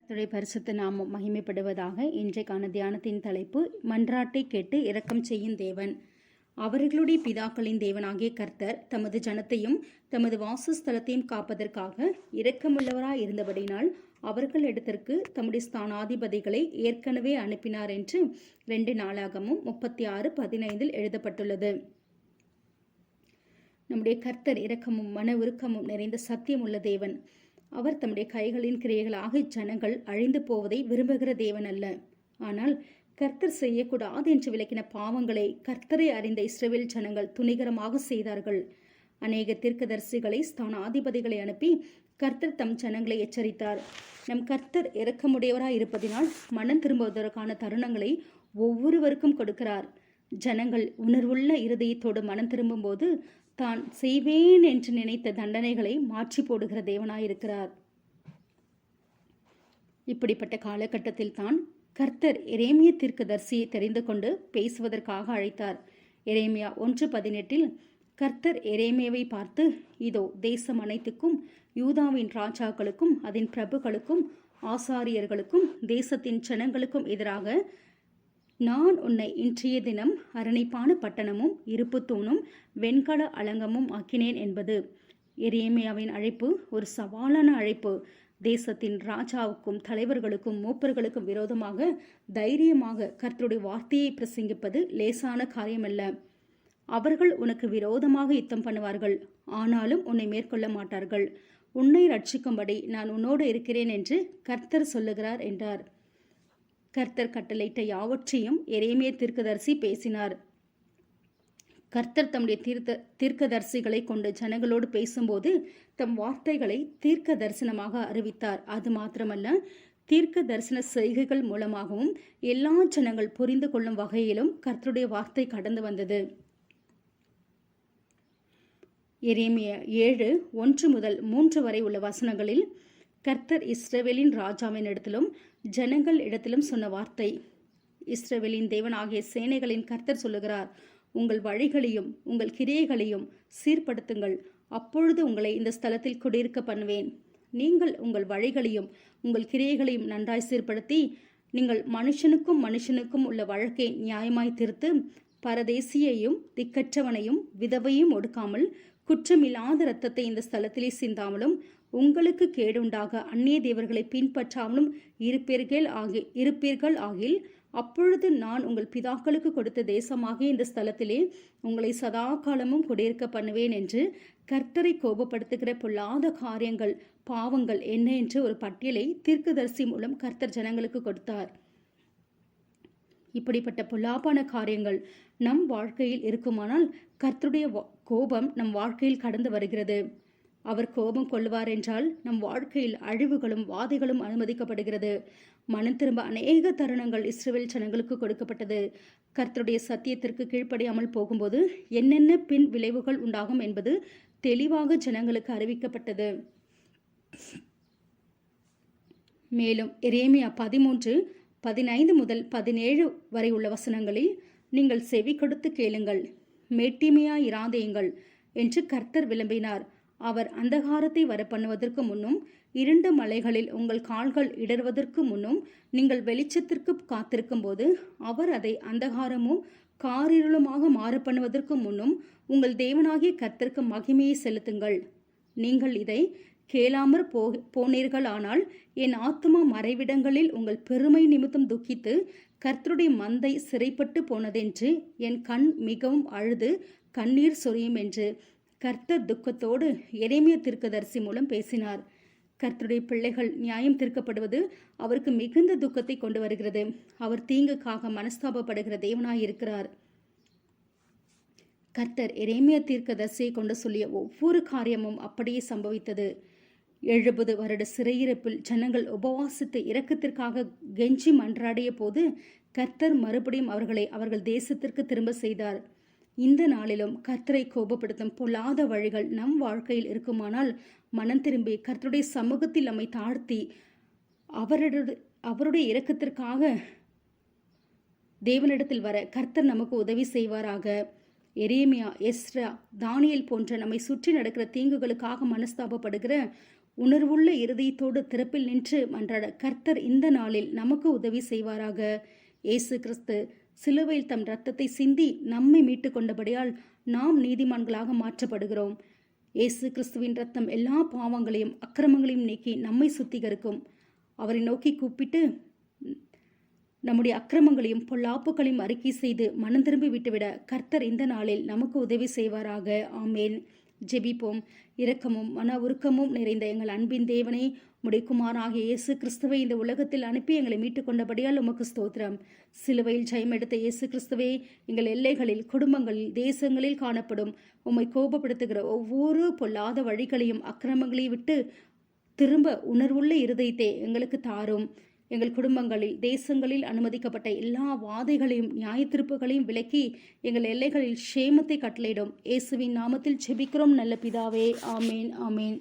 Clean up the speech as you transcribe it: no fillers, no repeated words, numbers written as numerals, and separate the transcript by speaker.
Speaker 1: கர்த்தருடைய பரிசுத்த நாமம் மகிமைப்படுவதாக. இன்றைக்கான தியானத்தின் தலைப்பு, மன்றாட்டை கேட்டு இரக்கம் செய்யும் தேவன். அவர்களுடைய பிதாக்களின் தேவனாகிய கர்த்தர் தமது ஜனத்தையும் தமது வாசஸ்தலத்தையும் காப்பதற்காக இரக்கமுள்ளவராய் இருந்தபடினால் அவர்களிடத்திற்கு தம்முடைய ஸ்தானாதிபதிகளை ஏற்கனவே அனுப்பினார் என்று 2 நாளாகமும் 36:15 எழுதப்பட்டுள்ளது. நம்முடைய கர்த்தர் இரக்கமும் மன உருக்கமும் நிறைந்த சத்தியமுள்ள தேவன். அவர் தம்முடைய கைகளின் கிரியைகளாக ஜனங்கள் அழிந்து போவதை விரும்புகிற தேவன் அல்ல. ஆனால் கர்த்தர் செய்யக்கூடாது என்று விளக்கின பாவங்களை கர்த்தரை அறிந்த இஸ்ரவேல் ஜனங்கள் துணிகரமாக செய்தார்கள். அநேக தீர்க்கதரிசிகளை ஸ்தானாதிபதிகளை அனுப்பி கர்த்தர் தம் ஜனங்களை எச்சரித்தார். நம் கர்த்தர் இரக்கமுடையவராய் இருப்பதினால் மனம் திரும்புவதற்கான தருணங்களை ஒவ்வொருவருக்கும் கொடுக்கிறார். ஜனங்கள் உணர்வுள்ள இருதயத்தோடு மனம் திரும்பும் போது தான் செய்வேன் என்று நினைத்த தண்டனைகளை மாற்றி போடுகிற தேவனாயிருக்கிறார். இப்படிப்பட்ட காலகட்டத்தில் தான் கர்த்தர் எரேமியா தீர்க்கதரிசியை தெரிந்து கொண்டு பேசுவதற்காக அழைத்தார். எரேமியா 1:18 கர்த்தர் எரேமியாவை பார்த்து, இதோ தேசம் அனைத்துக்கும், யூதாவின் ராஜாக்களுக்கும் அதன் பிரபுக்களுக்கும் ஆசாரியர்களுக்கும் தேசத்தின் ஜனங்களுக்கும் எதிராக நான் உன்னை இன்றைய தினம் அரணிப்பான பட்டணமும் இருப்பு தூணும் வெண்கல அலங்கமும் ஆக்கினேன் என்பது. எரேமியாவின் அழைப்பு ஒரு சவாலான அழைப்பு. தேசத்தின் ராஜாவுக்கும் தலைவர்களுக்கும் மூப்பர்களுக்கும் விரோதமாக தைரியமாக கர்த்தருடைய வார்த்தையை பிரசங்கிப்பது லேசான காரியமல்ல. அவர்கள் உனக்கு விரோதமாக யுத்தம் பண்ணுவார்கள், ஆனாலும் உன்னை மேற்கொள்ள மாட்டார்கள். உன்னை ரட்சிக்கும்படி நான் உன்னோடு இருக்கிறேன் என்று கர்த்தர் சொல்லுகிறார் என்றார். கர்த்தர் கட்டளையிட்ட யாவற்றையும் எரேமியா தீர்க்கதரிசி பேசினார். கர்த்தர் தம்முடைய தீர்க்கதரிசிகளை கொண்டு ஜனங்களோடு பேசும்போது தம் வார்த்தைகளை தீர்க்க தரிசனமாக அறிவித்தார். அது மாத்திரமல்ல, தீர்க்க தரிசன செய்கைகள் மூலமாகவும் எல்லா ஜனங்கள் புரிந்து கொள்ளும் வகையிலும் கர்த்தருடைய வார்த்தை கடந்து வந்தது. எரேமியா 7:1-3 வரை உள்ள வசனங்களில் கர்த்தர் இஸ்ரவேலின் ராஜாவின் இடத்திலும் ஜனங்கள் இடத்திலும் சொன்ன வார்த்தை. இஸ்ரவேலின் தேவனாகிய சேனைகளின் கர்த்தர் சொல்லுகிறார், உங்கள் வழிகளையும் உங்கள் கிரியைகளையும் சீர்படுத்துங்கள், அப்பொழுது உங்களை இந்த ஸ்தலத்தில் குடியிருக்க பண்ணுவேன். நீங்கள் உங்கள் வழிகளையும் உங்கள் கிரியைகளையும் நன்றாய் சீர்படுத்தி நீங்கள் மனுஷனுக்கும் உள்ள வழக்கை நியாயமாய் தீர்த்து பரதேசியையும் திக்கற்றவனையும் விதவையும் ஒடுக்காமல் குற்றமில்லாத இரத்தத்தை இந்த ஸ்தலத்திலே சிந்தாமலும் உங்களுக்கு கேடுண்டாக அந்நிய தேவர்களை பின்பற்றாமலும் இருப்பீர்கள் ஆகில் அப்பொழுது நான் உங்கள் பிதாக்களுக்கு கொடுத்த தேசமாகிய இந்த ஸ்தலத்திலே உங்களை சதா காலமும் குடியிருக்க பண்ணுவேன் என்று கர்த்தரை கோபப்படுத்துகிற பொல்லாத காரியங்கள் பாவங்கள் என்ன என்று ஒரு பட்டியலை தீர்க்கதரிசி மூலம் கர்த்தர் ஜனங்களுக்கு கொடுத்தார். இப்படிப்பட்ட பொல்லாப்பான காரியங்கள் நம் வாழ்க்கையில் இருக்குமானால் கர்த்தருடைய கோபம் நம் வாழ்க்கையில் கடந்து வருகிறது. அவர் கோபம் கொள்வார் என்றால் நம் வாழ்க்கையில் அழிவுகளும் வாதைகளும் அனுமதிக்கப்படுகிறது. மனம் திரும்ப அநேக தருணங்கள் இஸ்ரவேல் ஜனங்களுக்கு கொடுக்கப்பட்டது. கர்த்தருடைய சத்தியத்திற்கு கீழ்ப்படியாமல் போகும்போது என்னென்ன பின் விளைவுகள் உண்டாகும் என்பது தெளிவாக ஜனங்களுக்கு அறிவிக்கப்பட்டது. மேலும் எரேமியா 13:15-17 வரை உள்ள வசனங்களில், நீங்கள் செவி கொடுத்து கேளுங்கள், மேட்டிமையாயிராதேயுங்கள் என்று கர்த்தர் விளம்பினார். அவர் அந்தகாரத்தை வரப்பண்ணுவதற்கு முன்னும் இருண்ட மலைகளில் உங்கள் கால்கள் இடறுவதற்கு முன்னும் நீங்கள் வெளிச்சத்திற்கு காத்திருக்கும் போது அவர் அதை அந்தகாரமும் காரிருளுமாக மாறப்பண்ணுவதற்கு முன்னும் உங்கள் தேவனாகிய கர்த்தருக்கு மகிமையை செலுத்துங்கள். நீங்கள் இதை கேளாமற் போனீர்கள் ஆனால் என் ஆத்துமா மறைவிடங்களில் உங்கள் பெருமை நிமித்தம் துக்கித்து கர்த்தருடைய மந்தை சிறைப்பட்டு போனதென்று என் கண் மிகவும் அழுது கண்ணீர் சொரியும் என்று கர்த்தர் துக்கத்தோடு எரேமியா தீர்க்கதரிசி மூலம் பேசினார். கர்த்தருடைய பிள்ளைகள் நியாயம் தீர்க்கப்படுவது அவருக்கு மிகுந்த துக்கத்தை கொண்டு வருகிறது. அவர் தீங்குக்காக மனஸ்தாபப்படுகிற தேவனாயிருக்கிறார். கர்த்தர் எரேமியா தீர்க்கதரிசியை கொண்டு சொல்லிய ஒவ்வொரு காரியமும் அப்படியே சம்பவித்தது. 70 வருட சிறையிருப்பில் ஜனங்கள் உபவாசித்து இரக்கத்திற்காக கெஞ்சி மன்றாடிய போது கர்த்தர் மறுபடியும் அவர்களை அவர்கள் தேசத்திற்கு திரும்ப செய்தார். இந்த நாளிலும் கர்த்தரை கோபப்படுத்தும் பொல்லாத வழிகள் நம் வாழ்க்கையில் இருக்குமானால் மனம் திரும்பி கர்த்தருடைய சமூகத்தில் நம்மை தாழ்த்தி அவருடைய இரக்கத்திற்காக தேவனிடத்தில் வர கர்த்தர் நமக்கு உதவி செய்வாராக. எரேமியா, எஸ்ரா, தானியேல் போன்ற நம்மை சுற்றி நடக்கிற தீங்குகளுக்காக மனஸ்தாபப்படுகிற உணர்வுள்ள இருதயத்தோடு திறப்பில் நின்று மன்றாட கர்த்தர் இந்த நாளில் நமக்கு உதவி செய்வாராக. இயேசு கிறிஸ்து சிலுவையில் தம் இரத்தத்தை சிந்தி நம்மை மீட்டு கொண்டபடியால் நாம் நீதிமான்களாக மாற்றப்படுகிறோம். இயேசு கிறிஸ்துவின் இரத்தம் எல்லா பாவங்களையும் அக்கிரமங்களையும் நீக்கி நம்மை சுத்திகரிக்கும். அவரை நோக்கி கூப்பிட்டு நம்முடைய அக்கிரமங்களையும் பொல்லாப்புகளையும் அறிக்கை செய்து மனம் திரும்பி விட்டுவிட கர்த்தர் இந்த நாளில் நமக்கு உதவி செய்வாராக. ஆமேன். ஜெபிப்போம். இரக்கமும் மன உருக்கமும் நிறைந்த எங்கள் அன்பின் தேவனே, உம்முடைய குமாரனாகிய இயேசு கிறிஸ்துவை இந்த உலகத்தில் அனுப்பி எங்களை மீட்டுக் கொண்டபடியால் உமக்கு ஸ்தோத்திரம். சிலுவையில் ஜெயம் எடுத்த இயேசு கிறிஸ்துவே, எங்கள் எல்லைகளில், குடும்பங்களில், தேசங்களில் காணப்படும் உம்மை கோபப்படுத்துகிற ஒவ்வொரு பொல்லாத வழிகளையும் அக்கிரமங்களையும் விட்டு திரும்ப உணர்வுள்ள இருதயத்தை எங்களுக்கு தாரும். எங்கள் குடும்பங்களில், தேசங்களில் அனுமதிக்கப்பட்ட எல்லா வாதைகளையும் நியாயத்தீர்ப்புகளையும் விலக்கி எங்கள் எல்லைகளில் சேமத்தை கட்டளையிடும். இயேசுவின் நாமத்தில் ஜெபிக்கிறோம் நல்ல பிதாவே. ஆமேன். ஆமேன்.